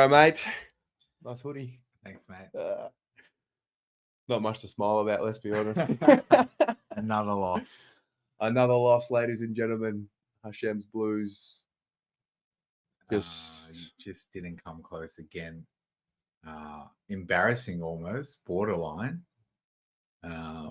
G'day, mate. Nice hoodie. Thanks, mate. Not much to smile about, let's be honest. Another loss. Another loss, ladies and gentlemen. Hashem's Blues. Just didn't come close again. Embarrassing almost, borderline.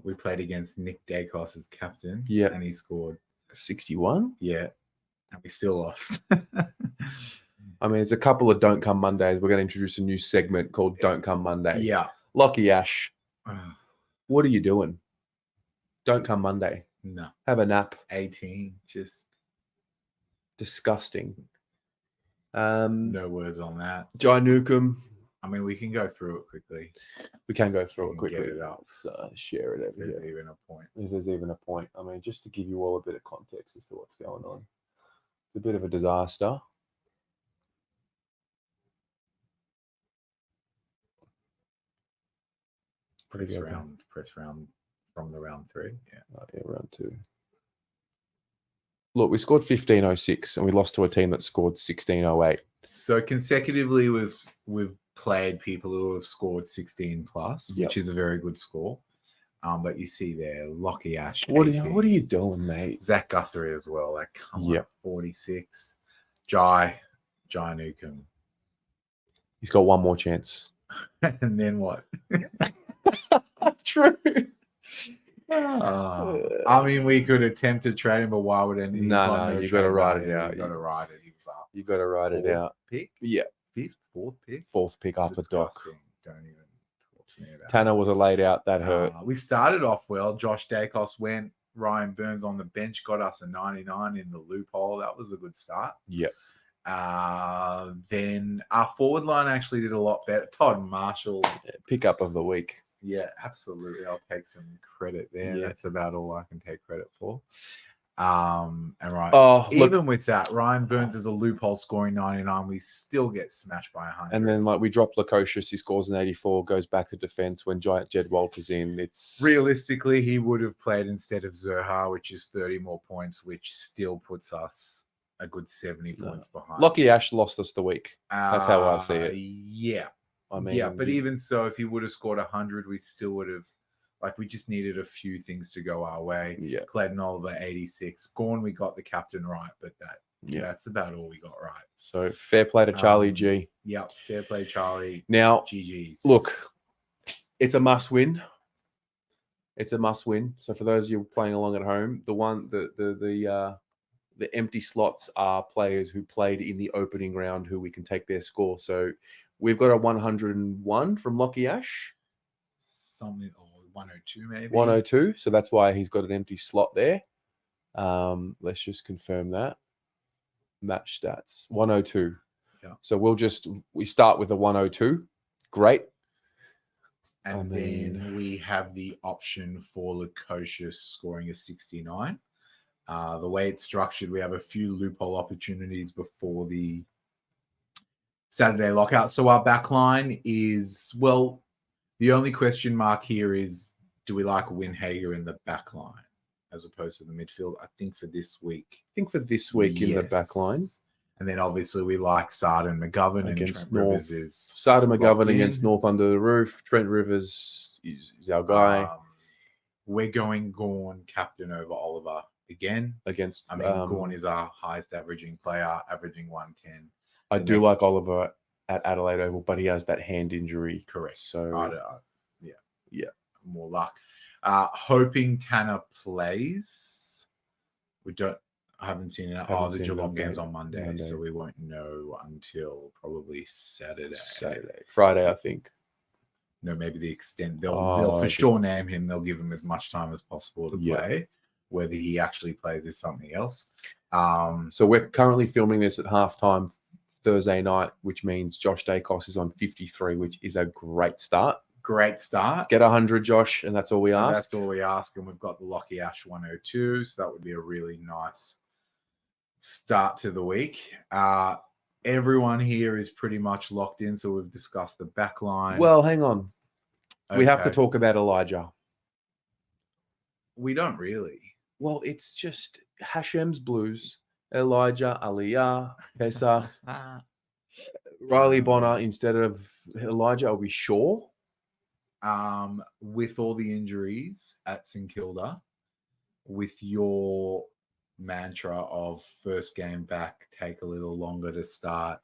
We played against Nick Dacos as captain. Yeah. And he scored 61. Yeah. And we still lost. I mean, there's a couple of Don't Come Mondays. We're going to introduce a new segment called Don't Come Monday. Yeah. Lockie Ash, what are you doing? Don't come Monday. No. Have a nap. 18. Just disgusting. No words on that. Jai Newcomb. I mean, we can go through it quickly. We can go through it quickly. Get it up. Share it over If here. there's even a point. If there's even a point. I mean, just to give you all a bit of context as to what's going on. It's a bit of a disaster. Press round from the round 3. Yeah. Round 2. Look, we scored 1506 and we lost to a team that scored 1608. So consecutively, we've played people who have scored 16 plus, which is a very good score. But you see there, Lockie Ash. What are you doing, mate? Zach Guthrie as well. Like, come on, 46. Jai Newcomb. He's got one more chance. And then what? True. I mean, we could attempt to trade him, but why would any? No, you got to ride it out. You got to ride it. He was up. You got to ride it out. Pick? Yeah. Fourth pick. Fourth pick up a dock. Don't even talk to me about Tanner was a laid out. That hurt. We started off well. Josh Dacos went. Ryan Burns on the bench got us a 99 in the loophole. That was a good start. Yeah. Then our forward line actually did a lot better. Todd Marshall. Pickup of the week. Yeah, absolutely. I'll take some credit there. Yeah. That's about all I can take credit for. Even with that, Ryan Burns is a loophole scoring 99. We still get smashed by 100. And then we drop Lukosius. He scores an 84, goes back to defense when Giant Jed Walters in. It's realistically, he would have played instead of Zerha, which is 30 more points, which still puts us a good 70 points behind. Lockie Ash lost us the week. That's how I see it. Yeah. I mean, but even so, if he would have scored 100, we still would have. We just needed a few things to go our way. Yeah. Clayton Oliver, 86. Gorn, we got the captain right, but that's about all we got right. So fair play to Charlie G. Yep, fair play, Charlie. Now, GG's. Look, it's a must win. It's a must win. So for those of you playing along at home, the empty slots are players who played in the opening round who we can take their score. So we've got a 101 from Lockie Ash. Something. 102 maybe. 102. So that's why he's got an empty slot there. Let's just confirm that. Match stats. 102. Yeah. So we start with a 102. Great. And then we have the option for Lukosius scoring a 69. The way it's structured, we have a few loophole opportunities before the Saturday lockout. So our back line is, the only question mark here is, do we like Winhager in the back line as opposed to the midfield? I think for this week. In the back line. And then obviously we like Sard and McGovern against and Trent North. Rivers Sard and McGovern against North under the roof. Trent Rivers is our guy. We're going Gorn captain over Oliver again. Gorn is our highest averaging player, averaging 110. I do like Oliver at Adelaide Oval, but he has that hand injury. Correct. So yeah, more luck. Hoping Tanner plays. I haven't seen it. The Geelong game's on Monday, so we won't know until probably Saturday. Friday, I think. No, maybe the extent. They'll for sure name him. They'll give him as much time as possible to play. Whether he actually plays is something else. So we're currently filming this at halftime Thursday night, which means Josh Dacos is on 53, which is a great start. Get 100, Josh, and that's all we ask. That's all we ask, and we've got the Lockie Ash 102, so that would be a really nice start to the week. Everyone here is pretty much locked in, so we've discussed the back line. Well, hang on. Okay. We have to talk about Elijah. We don't really. Well, it's just Hashem's Blues, Elijah, Aliyah, Pesach. Riley Bonner instead of Elijah, are we sure? With all the injuries at St Kilda, with your mantra of first game back, take a little longer to start,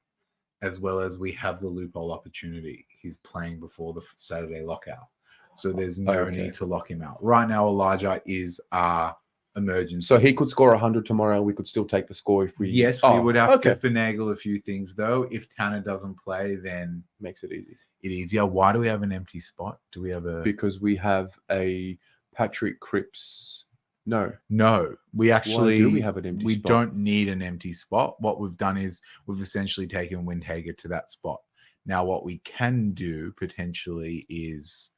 as well as we have the loophole opportunity. He's playing before the Saturday lockout. So there's no need to lock him out. Right now, Elijah is our emergency. So he could score 100 tomorrow. We could still take the score if we... Yes, we would have to finagle a few things, though. If Tanner doesn't play, then... Makes it easy. Easier. Why do we have an empty spot? Do we have a... Because we have a Patrick Cripps... No, we actually... Why do we have an empty spot? We don't need an empty spot. What we've done is we've essentially taken Windhager to that spot. Now, what we can do potentially is...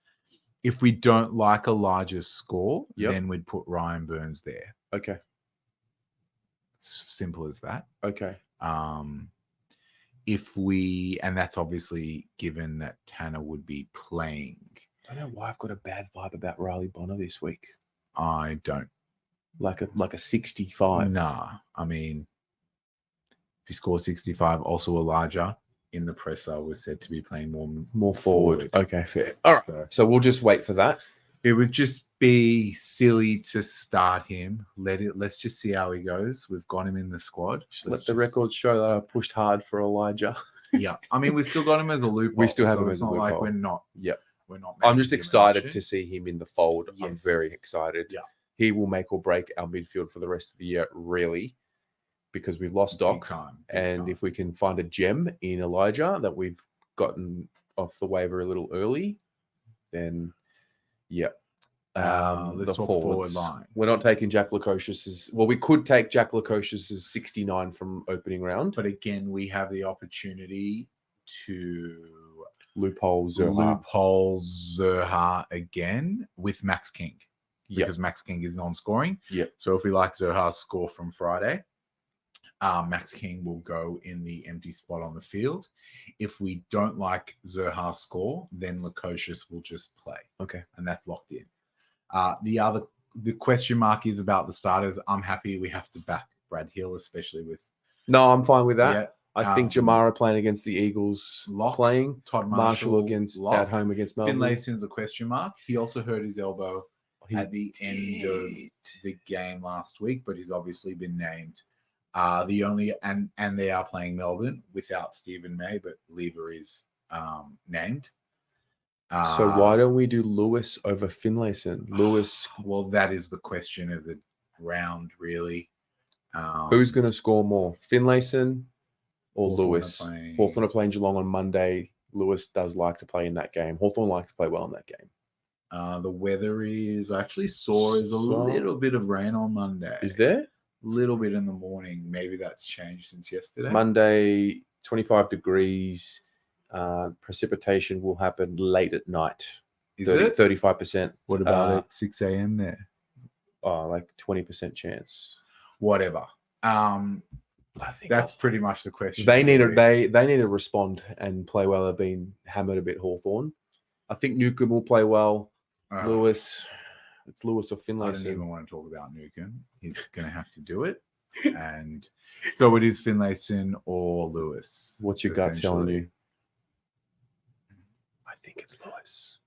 If we don't like Elijah's score, then we'd put Ryan Burns there. Okay. Simple as that. Okay. If we, and that's obviously given that Tanner would be playing. I don't know why I've got a bad vibe about Riley Bonner this week. I don't. Like a 65. Nah. I mean, if he scores 65, also Elijah in the presser was said to be playing more forward. Okay, fair. All right. So we'll just wait for that. It would just be silly to start him. Let's just see how he goes. We've got him in the squad. Let the records show that I pushed hard for Elijah. Yeah. I mean, we still got him as a loophole. We still have him as a loophole. It's not like we're not. Yep. We're not. I'm just excited to see him in the fold. Yes. I'm very excited. Yeah. He will make or break our midfield for the rest of the year, really, because we've lost Doc. Big time. If we can find a gem in Elijah that we've gotten off the waiver a little early, then yeah. Let's talk forward line. We're not taking Jack Lukosius's. Well, we could take Jack Lukosius's 69 from opening round, but again, we have the opportunity to loophole Zerha again with Max King, because Max King is non-scoring. Yeah. So if we like Zerha's score from Friday, Max King will go in the empty spot on the field. If we don't like Zerha's score, then Lukosius will just play. Okay, and that's locked in. The question mark is about the starters. I'm happy we have to back Brad Hill, especially with. No, I'm fine with that. Yeah, I think Jamara playing against the Eagles, playing Todd Marshall against at home against Melbourne. Finlayson's a question mark. He also hurt his elbow at the end of the game last week, but he's obviously been named. The only and they are playing Melbourne without Stephen May, but Lever is named. So why don't we do Lewis over Finlayson? Lewis. Well, that is the question of the round, really. Who's going to score more, Finlayson or Hawthorn Lewis? Hawthorn are playing Geelong on Monday. Lewis does like to play in that game. Hawthorn like to play well in that game. The weather is, I actually saw is a little bit of rain on Monday. Is there? A little bit in the morning. Maybe that's changed since yesterday. Monday, 25 degrees. Precipitation will happen late at night. Is it 35%? What about at 6 a.m. there? Like 20% chance. Whatever. I think that's pretty much the question. They need to respond and play well. They've been hammered a bit, Hawthorn. I think Newcomb will play well. Lewis, it's Lewis or Finlayson. I don't even want to talk about Newcomb. He's going to have to do it. And so it is Finlayson or Lewis. What's your gut telling you? I think it's Lewis.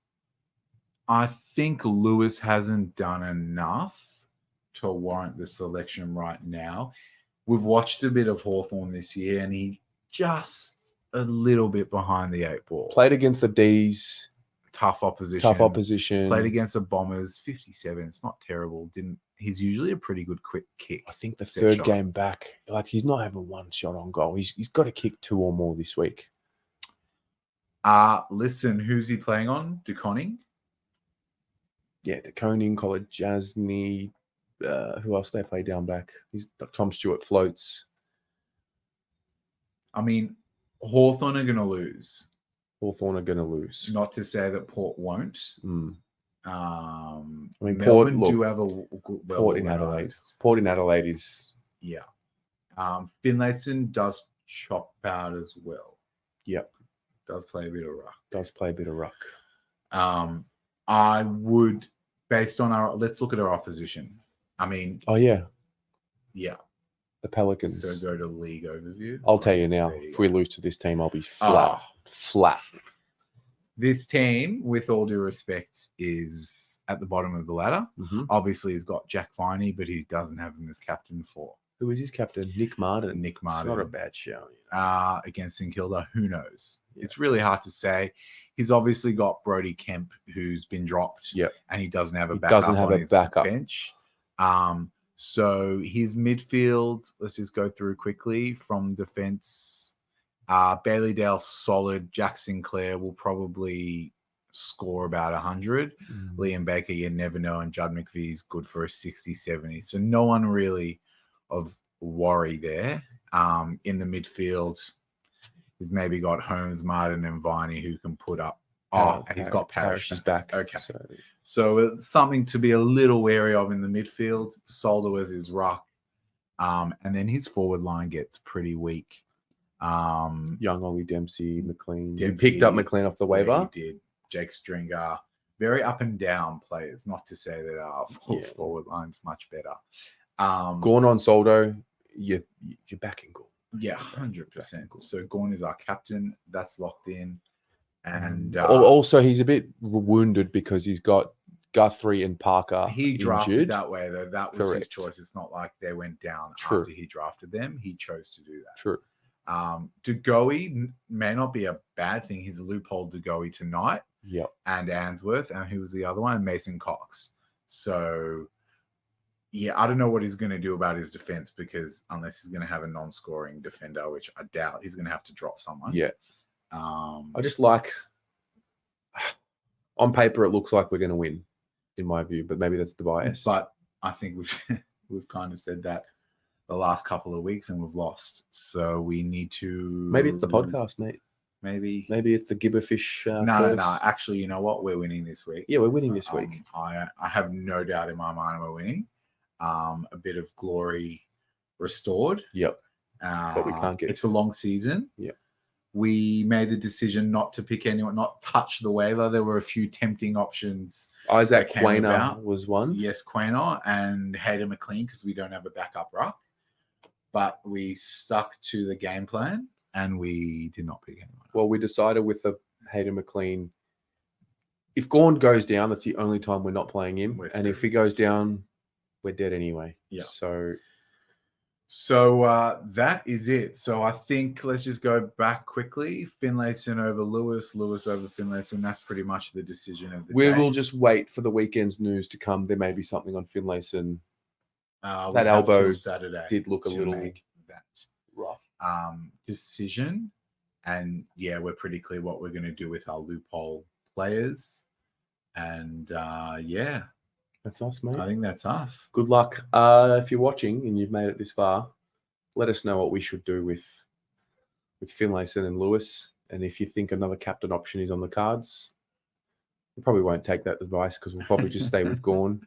I think Lewis hasn't done enough to warrant the selection right now. We've watched a bit of Hawthorn this year, and he just a little bit behind the 8 ball. Played against the D's. Tough opposition. Played against the Bombers, 57. It's not terrible. He's usually a pretty good quick kick. I think the third game back, like he's not having one shot on goal. He's got to kick 2 or more this week. Listen, who's he playing on? DeConning? Yeah, DeConning, College Jasny. Who else they play down back? He's Tom Stewart floats. I mean, Hawthorn are going to lose. Not to say that Port won't. I mean, Melbourne do have a Port in Adelaide. Port in Adelaide is Finlayson does chop out as well. Yep, does play a bit of ruck. I would, based on let's look at our opposition. I mean, yeah. The Pelicans. So go to league overview. I'll tell you now, There you if go. we lose to this team, I'll be flat. Flat. This team, with all due respect, is at the bottom of the ladder. Mm-hmm. Obviously, he's got Jack Viney, but he doesn't have him as captain for. Who is his captain? Nick Martin. Nick It's Martin. not a bad show. Against St Kilda. Who knows? Yeah. It's really hard to say. He's obviously got Brody Kemp, who's been dropped. Yep. And he doesn't have a backup on his bench. So his midfield, let's just go through quickly from defense. Bailey Dale, solid. Jack Sinclair will probably score about 100. Liam Baker, you never know. And Judd McVee's good for a 60, 70. So no one really of worry there. In the midfield, he's maybe got Holmes, Martin, and Viney who can put up. He's got Parrish. Is back. Okay. So it's something to be a little wary of in the midfield. Soldo as his ruck. And then his forward line gets pretty weak. Young Ollie Dempsey, McLean. Dempsey, You picked up McLean off the waiver. Yeah, he did. Jake Stringer. Very up and down players. Not to say that our forward line's much better. Gorn on Soldo, you're back in Gorn. Yeah, 100%. So Gorn is our captain. That's locked in. And also, he's a bit wounded because he's got Guthrie and Parker. He drafted injured. that way, though. That was his choice. It's not like they went down after he drafted them. He chose to do that. True. DeGoey may not be a bad thing. He's a loophole DeGoey tonight. Yep. And Answorth. And who was the other one? Mason Cox. So, yeah, I don't know what he's going to do about his defense because unless he's going to have a non-scoring defender, which I doubt, he's going to have to drop someone. Yeah. I just like, on paper, it looks like we're going to win, in my view, but maybe that's the bias. But I think we've kind of said that the last couple of weeks and we've lost. So we need to... Maybe it's the podcast, mate. Maybe it's the Gibberfish. No. Actually, you know what? We're winning this week. Yeah, we're winning this week. I have no doubt in my mind we're winning. A bit of glory restored. Yep. But we can't get... It's a long season. Yep. We made the decision not to pick anyone, not touch the waiver. There were a few tempting options. Isaac Quainer was one. Yes, Quainer and Hayden McLean because we don't have a backup ruck. But we stuck to the game plan and we did not pick anyone. Well, we decided with the Hayden McLean, if Gorn goes down, that's the only time we're not playing him. And if he goes down, we're dead anyway. Yeah. So that is it. So I think let's just go back quickly. Finlayson over Lewis over Finlayson. That's pretty much the decision of the day. We will just wait for the weekend's news to come. There may be something on Finlayson. That We'll elbow Saturday did look a little that rough. Decision. And yeah, we're pretty clear what we're going to do with our loophole players. And yeah. That's us, mate. I think that's us. Good luck. If you're watching and you've made it this far, let us know what we should do with Finlayson and Lewis. And if you think another captain option is on the cards, we probably won't take that advice because we'll probably just stay with Gorn.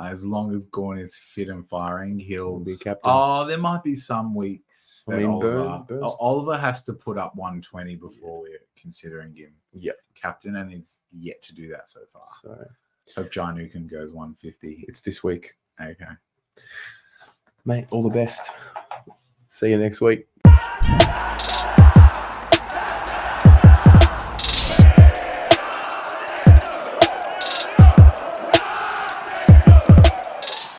As long as Gorn is fit and firing, he'll be a captain. Oh, there might be some weeks that Burns. Oliver has to put up 120 before we're considering him captain, and he's yet to do that so far. So hope Jainukin goes 150. It's this week. Okay. Mate, all the best. See you next week.